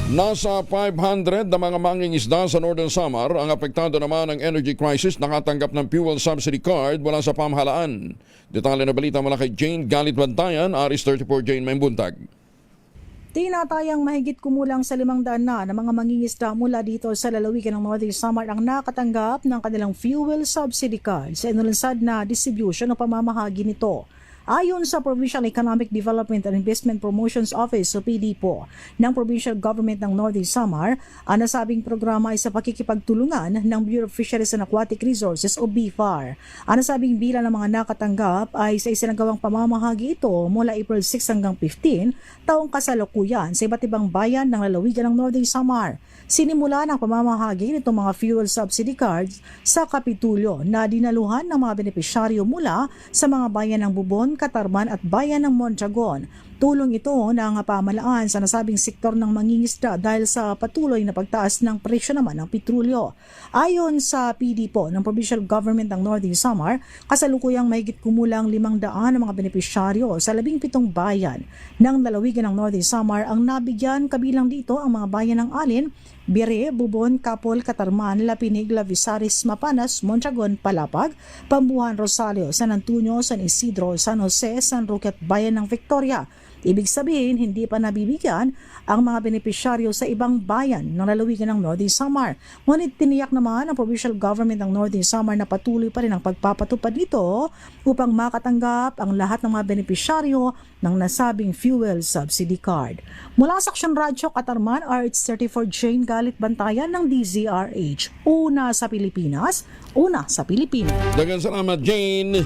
Nasa 500 na mga mangingisda sa Northern Samar ang apektado naman ng energy crisis nakatanggap ng fuel subsidy card mula sa pamahalaan. Detalye na balita mula kay Jane Galit Bantayan, Aris 34 Jane Membuntag. Tinatayang mahigit kumulang sa 500 na mga mangingisda mula dito sa lalawigan ng Northern Samar ang nakatanggap ng kanilang fuel subsidy card sa inulunsad na distribution o pamamahagi nito. Ayon sa Provincial Economic Development and Investment Promotions Office o PDPO ng Provincial Government ng Northern Samar, ang nasabing programa ay sa pakikipagtulungan ng Bureau of Fisheries and Aquatic Resources o BFAR. Ang nasabing bilang ng mga nakatanggap ay sa isinagawang pamamahagi ito mula April 6 hanggang 15 taong kasalukuyan sa iba't ibang bayan ng lalawigan ng Northern Samar. Sinimula ng pamamahagi nitong mga fuel subsidy cards sa Kapitulyo na dinaluhan ng mga benepisyaryo mula sa mga bayan ng Bubon, Catarman at bayan ng Mondragon. Tulong ito ng pamahalaan sa nasabing sektor ng mangingisda dahil sa patuloy na pagtaas ng presyo naman ng petrolyo. Ayon sa PDPO ng Provincial Government ng Northern Samar, kasalukuyang mahigit kumulang 500 na mga benepisyaryo sa 17 bayan ng lalawigan ng Northern Samar ang nabigyan, kabilang dito ang mga bayan ng Alin, Bire, Bubon, Kapol, Catarman, Lapinig, Lavisaris, Mapanas, Mondragon, Palapag, Pambuhan, Rosario, San Antonio, San Isidro, San Jose, San Roque at bayan ng Victoria. Ibig sabihin, hindi pa nabibigyan ang mga benepisyaryo sa ibang bayan ng lalawigan ng Northern Samar. Ngunit tiniyak naman ang Provincial Government ng Northern Samar na patuloy pa rin ang pagpapatupad nito upang makatanggap ang lahat ng mga benepisyaryo ng nasabing fuel subsidy card. Mula sa Aksyon Radyo Catarman, RH34 Jane Galit Bantayan ng DZRH. Una sa Pilipinas, una sa Pilipinas. Daghang salamat, Jane.